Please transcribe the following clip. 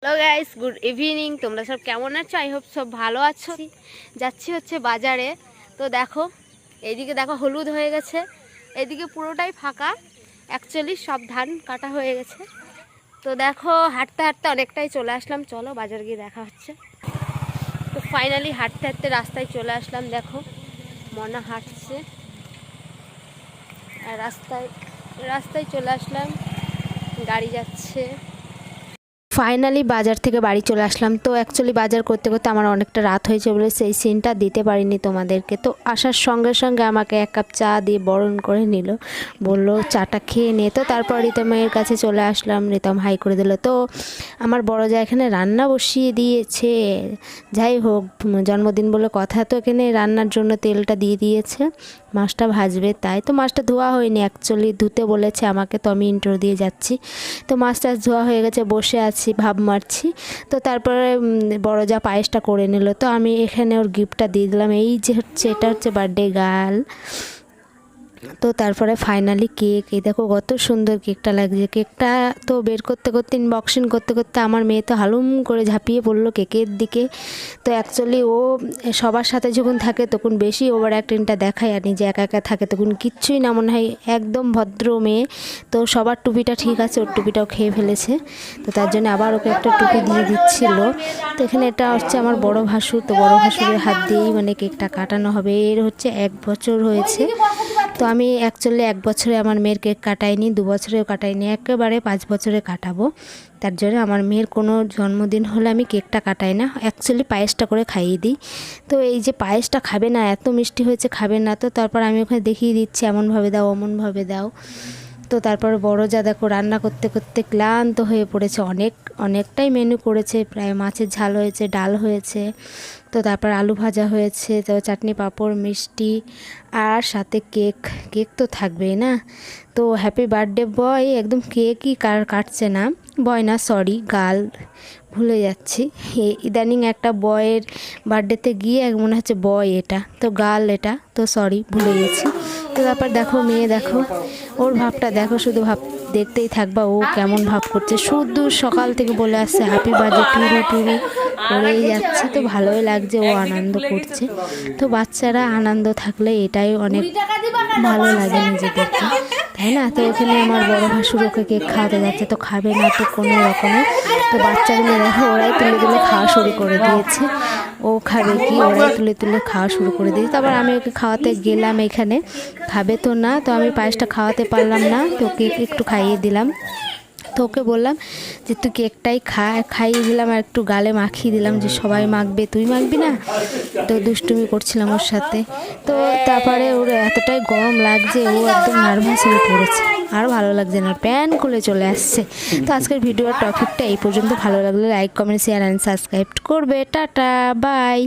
Hello guys, good evening. তোমরা সব কেমন আছো? আই হোপ সব ভালো আছো। যাচ্ছি হচ্ছে বাজারে। তো দেখো, এইদিকে দেখো হলুদ হয়ে গেছে, এইদিকে পুরোটাই ফাঁকা। অ্যাকচুয়ালি সব ধান কাটা হয়ে গেছে। তো দেখো হাঁটতে হাঁটতে অনেকটাই চলে আসলাম। চলো বাজার গিয়ে দেখা হচ্ছে। তো ফাইনালি হাঁটতে হাঁটতে রাস্তায় চলে আসলাম। দেখো মনা হাঁটছে আর রাস্তায় রাস্তায় চলে আসলাম, গাড়ি যাচ্ছে। ফাইনালি বাজার থেকে বাড়ি চলে আসলাম। তো অ্যাকচুয়ালি বাজার করতে করতে আমার অনেকটা রাত হয়েছে বলে সেই সিনটা দিতে পারিনি তোমাদেরকে। তো আসার সঙ্গে সঙ্গে আমাকে এক কাপ চা দিয়ে বরণ করে নিল, বলল চাটা খেয়ে নে। তো তারপর রিতমের কাছে চলে আসলাম, রিতম হাই করে দিল। তো আমার বড় যা এখানে রান্না বসিয়ে দিয়েছে। যাই হোক, জন্মদিন বলে কথা, তো এখানে রান্নার জন্য তেলটা দিয়ে দিয়েছে, মাছটা ভাজবে। তাই তো মাছটা ধোয়া হয়নি, অ্যাকচুয়ালি ধুতে বলেছে আমাকে, তো আমি ইন্ট্রো দিয়ে যাচ্ছি। তো মাছটা ধোয়া হয়ে গেছে, বসে আছি ভাব মারছি। তো তারপরে বড় যা পায়েসটা করে নিল। তো আমি এখানে ওর গিফটটা দিয়ে দিলাম। এই যে হচ্ছে, এটা হচ্ছে বার্থডে গার্ল। তো তারপরে ফাইনালি কেক, এই দেখো কত সুন্দর কেকটা লাগছে। কেকটা তো বের করতে করতে, ইনবক্সিং করতে করতে আমার মেয়ে তো হালুম করে ঝাঁপিয়ে পড়লো কেকের দিকে। তো অ্যাকচুয়ালি ও সবার সাথে যখন থাকে তখন বেশি ওভার অ্যাক্টিংটা দেখায়, আর নিজে একা একা থাকে তখন কিচ্ছুই না মনে হয়, একদম ভদ্র মেয়ে। তো সবার টুপিটা ঠিক আছে, ওর টুপিটাও খেয়ে ফেলেছে। তো তার জন্য আবার ওকে একটা টুপি দিয়ে দিচ্ছিল। তো এখানে এটা হচ্ছে আমার বড় ভাসুর। তো বড় ভাসুরের হাত দিয়েই মানে কেকটা কাটানো হবে। এর হচ্ছে 1 বছর হয়েছে। তো আমি অ্যাকচুয়ালি 1 বছরে আমার মেয়ের কেক কাটাইনি, 2 বছরেও কাটাইনি, একেবারে 5 বছরে কাটাবো। তার জন্য আমার মেয়ের কোনো জন্মদিন হলে আমি কেকটা কাটাই না, অ্যাকচুয়ালি পায়েসটা করে খাইয়ে দিই। তো এই যে পায়েসটা খাবে না, এত মিষ্টি হয়েছে খাবে না। তো তারপর আমি ওখানে দেখিয়ে দিচ্ছি, এমনভাবে দাও অমনভাবে দাও। তো তারপর বড় যা দেখো রান্না করতে করতে ক্লান্ত হয়ে পড়েছে, অনেকটাই মেনু করেছে। প্রায় মাছের ঝাল হয়েছে, ডাল হয়েছে, তো তারপর আলু ভাজা হয়েছে, তো চাটনি পাঁপড় মিষ্টি, আর সাথে কেক তো থাকবেই না। তো হ্যাপি বার্থডে বয়, একদম কেকই কাটছে না, বয় না সরি গার্ল, ভুলে যাচ্ছি। ইদানিং একটা বয়ের বার্থডেতে গিয়ে মনে হচ্ছে বয়, এটা তো গার্ল, এটা তো সরি ভুলে গেছি। তো তারপর দেখো মেয়ে, দেখো ওর ভাবটা দেখো, শুধু ভাব দেখতেই থাকবা ও কেমন ভাব করছে। শুধু সকাল থেকে বলে আসছে হ্যাপি বার্থডে, টুরু টুরু করেই যাচ্ছে। তো ভালোই লাগছে, ও আনন্দ করছে। তো বাচ্চারা আনন্দ থাকলে এটাই অনেক ভালো লাগে নিজেদেরকে, তাই না? তো এখানে আমার বড় ভাসুর ওকে কেক খাওয়াতে যাচ্ছে, তো খাবে না তো কোনো রকমে। তো বাচ্চাগুলো দেখো ওরাই তুলে তুলে খাওয়া শুরু করে দিয়েছে। ও খাবে কি, ওরাই তুলে তুলে খাওয়া শুরু করে দিয়েছে। তারপর আমি ওকে খাওয়াতে গেলাম, এখানে খাবে তো না, তো আমি পায়েসটা খাওয়াতে পারলাম না, তো কেক একটু খাইয়ে দিলাম। তো ওকে বললাম যে তুই কেকটাই খাইয়ে দিলাম, আর একটু গালে মাখিয়ে দিলাম যে সবাই মাখবে, তুই মাখবি না। তো দুষ্টুমি করছিলাম ওর সাথে। তো তারপরে ওর এতটাই গরম লাগছে, ও একদম নার্ভাস হয়ে পড়েছে, আর ভালো লাগছে না, প্যান খুলে চলে আসছে। তো আজকের ভিডিওর টপিকটা এই পর্যন্ত। ভালো লাগলে like comment share and subscribe করবে। Tata by.